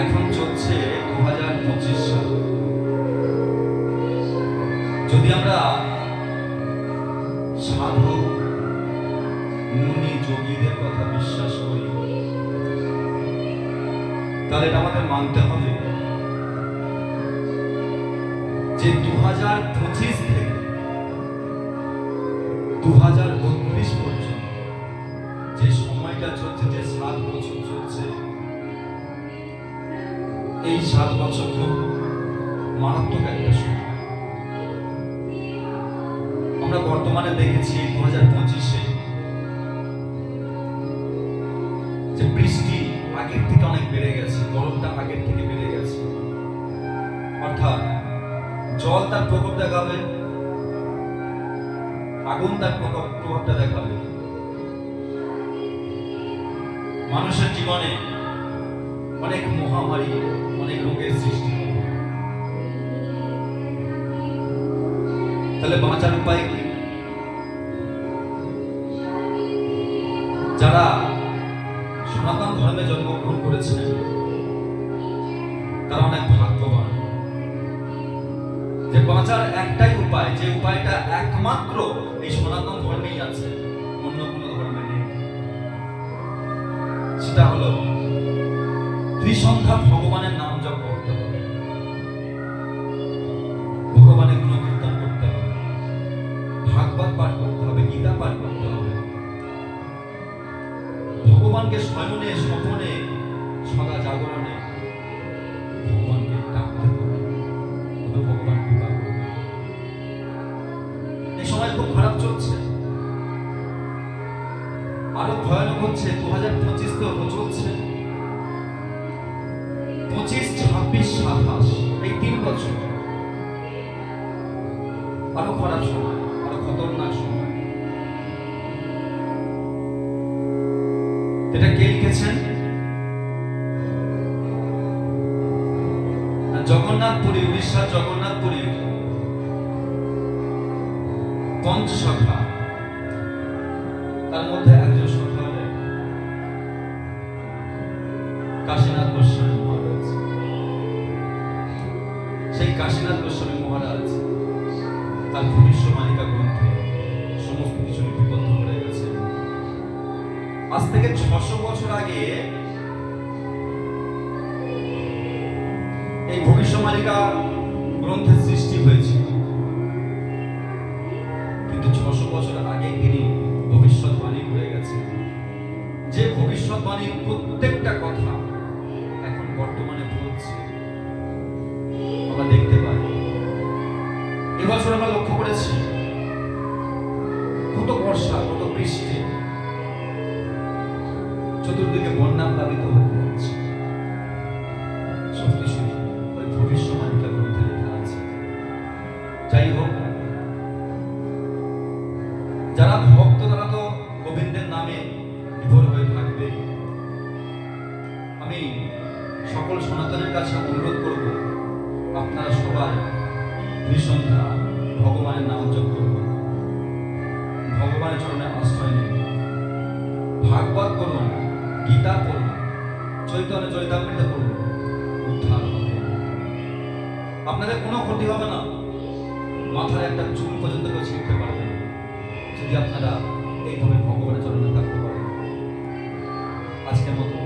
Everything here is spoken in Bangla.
এখন চলছে 2025 সাল। যদি আমরা সাধু মুনি যোগীদের কথা বিশ্বাস করি, তাহলে এটা আমাদের মানতে হবে যে 2025 থেকে 2032 পর্যন্ত যে সময়টা চলছে, যে 7 বছর চলছে, এই 7 বছর খুব মারাত্মক একটা সময়। আমরা বর্তমানে দেখেছি 2025-এ যে বৃষ্টি আগের থেকে অনেক বেড়ে গেছে, গরমটা আগের থেকে বেড়ে গেছে। অর্থাৎ জল তার প্রকোপ দেখাবে, আগুন তার প্রভাবটা দেখাবে। মানুষের জীবনে অনেক মহামারী, অনেক রোগের সৃষ্টি হবে। তাহলে বাঁচার উপায় কি? যারা সনাতন ধর্মে জন্মগ্রহণ করেছিলেন তারা অনেক ভাগ্যবান, যে বাঁচার একটাই উপায়, যে উপায়টা একমাত্র এই সনাতন ধর্মেই আছে, অন্য কোনো ধর্মে নেই। সেটা হলো ত্রিসন্ধ্যা ভগবানের নাম জপ করতে হবে, ভগবানের গুণকীর্তন করতে হবে, ভাগবত পাঠ করতে হবে, গীতা পাঠ করতে হবে, ভগবানকে শয়নে স্বপনে সদা জাগরণে ভগবানকে ডাকতে হবে, তবে ভগবান কৃপা করবে। এই সময় খুব খারাপ চলছে, আরো ভয়ানক হচ্ছে। 2025 তো চলছে, 25, 26, 27 এই 3 বছর আরো খারাপ সময়, আরো খতরনাক সময়। এটা কে লিখেছেন? জগন্নাথপুরী, উড়িষ্যার জগন্নাথপুরী পঞ্চসখা, তার মধ্যে একজন সখা হলেন কাশীনাথ গোস্বামী মহারাজ। সেই কাশীনাথ গোস্বামী মহারাজ তার ভবিষ্যমালিকা গ্রন্থে সমস্ত কিছু লিপিবদ্ধ করে গেছে। আজ থেকে 600 বছর আগে এই ভবিষ্যমালিকা গ্রন্থের সৃষ্টি হয়েছিল, কিন্তু 600 বছর আগে তিনি ভবিষ্যৎবাণী করে গেছেন। যে ভবিষ্যৎবাণীর প্রত্যেকটা কথা এখন বর্তমানে বলছে, আমরা দেখতে পাই। এবছর আমরা লক্ষ্য করেছি কত বর্ষা, কত বৃষ্টি, চতুর্দিকে বন্যা প্লাবিত হতে যাচ্ছে। সবকিছু ওই ভবিষ্যৎবাণীটা গ্রন্থে লেখা আছে। যাই হোক, যারা ভক্ত তারা তো গোবিন্দের নামে বিভোর হয়ে থাকবে। আমি সকল সনাতনের কাছে অনুরোধ করব, আপনারা সবাই ত্রিসন্ধ্যা ভগবানের নাম জপ করুন, ভগবানের চরণে আশ্রয় নিন, ভাগবত করুন, গীতা পড়ুন, চৈতন্য চরিতামৃত পড়ুন, উদ্ধার হবে। আপনাদের কোনো ক্ষতি হবে না, মাথার একটা চুল পর্যন্ত কেউ ছিঁড়তে পারবে না, যদি আপনারা এইভাবে ভগবানের চরণে থাকতে পারেন। আজকের মতো